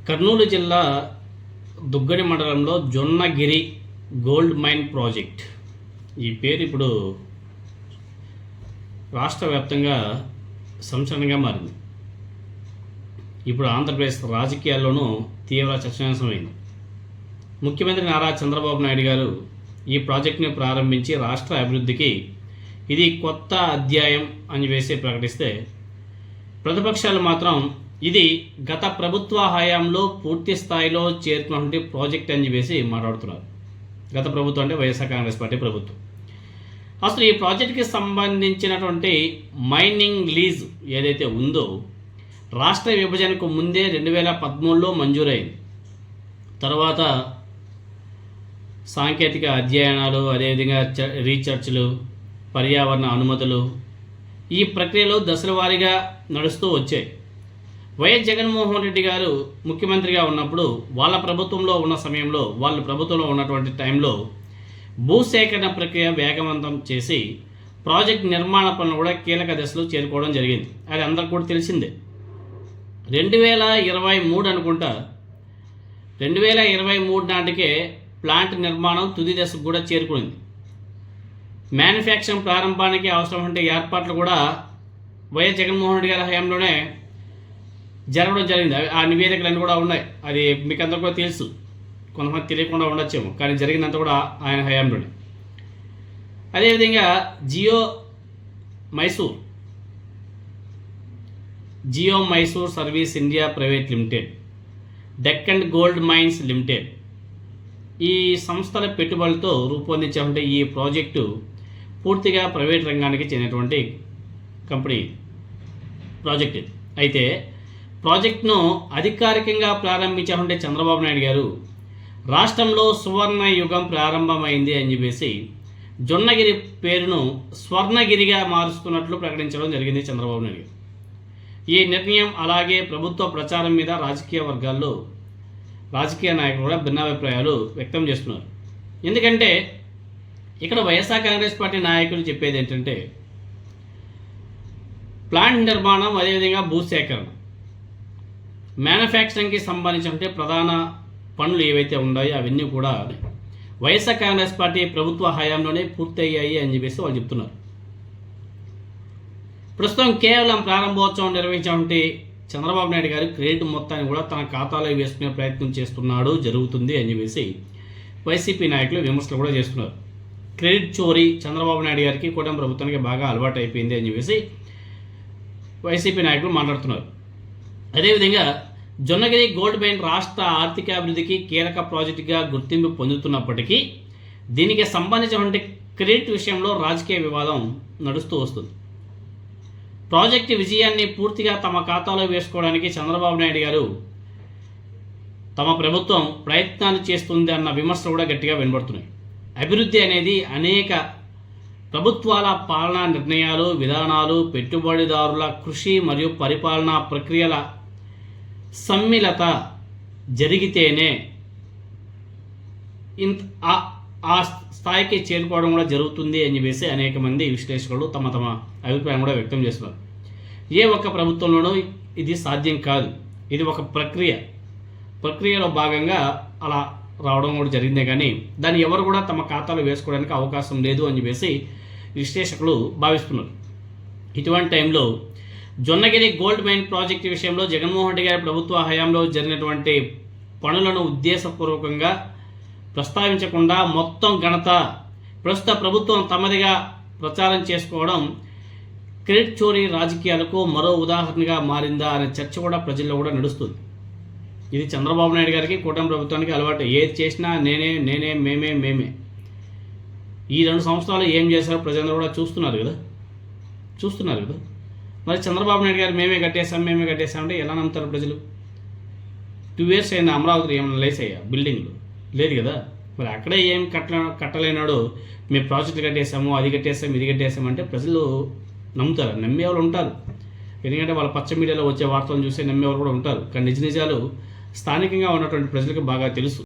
కర్నూలు జిల్లా దుగ్గడి మండలంలో Jonnagiri gold mine project ఈ పేరు ఇప్పుడు రాష్ట్ర వ్యాప్తంగా సంచలనంగా మారింది. ఇప్పుడు ఆంధ్రప్రదేశ్ రాజకీయాల్లోనూ తీవ్ర చర్చనీయాంశమైంది. ముఖ్యమంత్రి నారా చంద్రబాబు నాయుడు గారు ఈ ప్రాజెక్టుని ప్రారంభించి రాష్ట్ర అభివృద్ధికి ఇది కొత్త అధ్యాయం అని వేసి ప్రకటిస్తే, ప్రతిపక్షాలు మాత్రం ఇది గత ప్రభుత్వ హయాంలో పూర్తి స్థాయిలో చేరుకున్నటువంటి ప్రాజెక్ట్ అని చెప్పేసి మాట్లాడుతున్నారు. గత ప్రభుత్వం అంటే వైఎస్ఆర్ కాంగ్రెస్ పార్టీ ప్రభుత్వం. అసలు ఈ ప్రాజెక్ట్కి సంబంధించినటువంటి మైనింగ్ లీజ్ ఏదైతే ఉందో రాష్ట్ర విభజనకు ముందే 2013లో మంజూరైంది. తర్వాత సాంకేతిక అధ్యయనాలు, అదేవిధంగా రీసెర్చ్లు, పర్యావరణ అనుమతులు, ఈ ప్రక్రియలో దశల వారీగా నడుస్తూ వచ్చాయి. వైఎస్ జగన్మోహన్ రెడ్డి గారు ముఖ్యమంత్రిగా ఉన్నప్పుడు వాళ్ళ ప్రభుత్వంలో ఉన్న సమయంలో, వాళ్ళ ప్రభుత్వంలో ఉన్నటువంటి టైంలో భూసేకరణ ప్రక్రియ వేగవంతం చేసి ప్రాజెక్ట్ నిర్మాణ పనులు కూడా కీలక దశలో చేరుకోవడం జరిగింది. అది అందరికీ కూడా తెలిసిందే. 2023 అనుకుంటా, 2023 నాటికే ప్లాంట్ నిర్మాణం తుది దశకు కూడా చేరుకుంది. మ్యానుఫ్యాక్చరింగ్ ప్రారంభానికి అవసరమైన ఏర్పాట్లు కూడా వైఎస్ జగన్మోహన్ రెడ్డి గారి హయాంలోనే జరగడం జరిగింది. ఆ నివేదికలన్నీ కూడా ఉన్నాయి. అది మీకు అందరికీ కూడా తెలుసు, కొంతమంది తెలియకుండా ఉండొచ్చేమో, కానీ జరిగినంత కూడా ఆయన హయాంలోనే. అదేవిధంగా Geo Mysore service India private limited, Deccan gold mines limited, ఈ సంస్థల పెట్టుబడులతో రూపొందించేటువంటి ఈ ప్రాజెక్టు పూర్తిగా ప్రైవేట్ రంగానికి చెందినటువంటి కంపెనీ ప్రాజెక్ట్. అయితే ప్రాజెక్టును అధికారికంగా ప్రారంభించినటువంటి చంద్రబాబు నాయుడు గారు రాష్ట్రంలో సువర్ణ యుగం ప్రారంభమైంది అని చెప్పేసి జొన్నగిరి పేరును స్వర్ణగిరిగా మారుస్తున్నట్లు ప్రకటించడం జరిగింది చంద్రబాబు నాయుడు గారు. ఈ నిర్ణయం అలాగే ప్రభుత్వ ప్రచారం మీద రాజకీయ నాయకులు కూడా భిన్నాభిప్రాయాలు వ్యక్తం చేస్తున్నారు. ఎందుకంటే ఇక్కడ వైఎస్ఆర్ కాంగ్రెస్ పార్టీ నాయకులు చెప్పేది ఏంటంటే, ప్లాంట్ నిర్మాణం, అదేవిధంగా భూసేకరణ, మ్యానుఫ్యాక్చరింగ్కి సంబంధించిన ప్రధాన పనులు ఏవైతే ఉన్నాయో అవన్నీ కూడా వైఎస్ఆర్ కాంగ్రెస్ పార్టీ ప్రభుత్వ హయాంలోనే పూర్తయ్యాయి అని చెప్పేసి వాళ్ళు చెప్తున్నారు. ప్రస్తుతం కేవలం ప్రారంభోత్సవం నిర్వహించినటువంటి చంద్రబాబు నాయుడు గారు క్రెడిట్ మొత్తాన్ని కూడా తన ఖాతాలో వేసుకునే ప్రయత్నం జరుగుతుంది అని చెప్పేసి వైసీపీ నాయకులు విమర్శలు కూడా చేస్తున్నారు. క్రెడిట్ చోరీ చంద్రబాబు నాయుడు గారికి, కూటమి ప్రభుత్వానికి బాగా అలవాటు అయిపోయింది అని చెప్పేసి వైసీపీ నాయకులు మాట్లాడుతున్నారు. అదేవిధంగా జొన్నగిరి గోల్డ్ మైన్ రాష్ట్ర ఆర్థికాభివృద్ధికి కీలక ప్రాజెక్టుగా గుర్తింపు పొందుతున్నప్పటికీ దీనికి సంబంధించినటువంటి క్రెడిట్ విషయంలో రాజకీయ వివాదం నడుస్తూ వస్తుంది. ప్రాజెక్టు విజయాన్ని పూర్తిగా తమ ఖాతాలో వేసుకోవడానికి చంద్రబాబు నాయుడు గారు తమ ప్రభుత్వం ప్రయత్నాలు చేస్తుంది అన్న విమర్శలు కూడా గట్టిగా వినబడుతున్నాయి. అభివృద్ధి అనేది అనేక ప్రభుత్వాల పాలనా నిర్ణయాలు, విధానాలు, పెట్టుబడిదారుల కృషి మరియు పరిపాలనా ప్రక్రియల సమ్మిళత జరిగితేనే ఆ స్థాయికి చేరుకోవడం కూడా జరుగుతుంది అని చెప్పేసి అనేక మంది విశ్లేషకులు తమ అభిప్రాయం కూడా వ్యక్తం చేస్తున్నారు. ఏ ఒక్క ప్రభుత్వంలోనూ ఇది సాధ్యం కాదు. ఇది ఒక ప్రక్రియలో భాగంగా అలా రావడం కూడా జరిగిందే కానీ దాన్ని ఎవరు కూడా తమ ఖాతాలో వేసుకోవడానికి అవకాశం లేదు అని చెప్పేసి విశ్లేషకులు భావిస్తున్నారు. ఇటువంటి టైంలో జొన్నగిరి గోల్డ్ మైన్ ప్రాజెక్టు విషయంలో జగన్మోహన్ రెడ్డి గారి ప్రభుత్వ హయాంలో జరిగినటువంటి పనులను ఉద్దేశపూర్వకంగా ప్రస్తావించకుండా మొత్తం ఘనత ప్రస్తుత ప్రభుత్వం తమదిగా ప్రచారం చేసుకోవడం క్రెడిట్ చోరీ రాజకీయాలకు మరో ఉదాహరణగా మారిందా అనే చర్చ కూడా ప్రజల్లో కూడా నడుస్తుంది. ఇది చంద్రబాబు నాయుడు గారికి, కూటమి ప్రభుత్వానికి అలవాటు. ఏది చేసినా నేనే మేమే. ఈ 2 సంవత్సరాలు ఏం చేశారో ప్రజలందరూ కూడా చూస్తున్నారు కదా. మరి చంద్రబాబు నాయుడు గారు మేమే కట్టేసామంటే ఎలా నమ్ముతారు ప్రజలు? 2 years అయింది. అమరావతి ఏమైనా లేసాయా బిల్డింగ్లు? లేదు కదా. మరి అక్కడే ఏం కట్టలేనాడు మేము ప్రాజెక్టులు కట్టేసాము, అది కట్టేసాము, ఇది కట్టేసామంటే ప్రజలు నమ్ముతారు? నమ్మేవాళ్ళు ఉంటారు. ఎందుకంటే వాళ్ళ పచ్చ మీడియాలో వచ్చే వార్తలను చూసి నమ్మేవాళ్ళు కూడా ఉంటారు. కానీ నిజాలు స్థానికంగా ఉన్నటువంటి ప్రజలకు బాగా తెలుసు.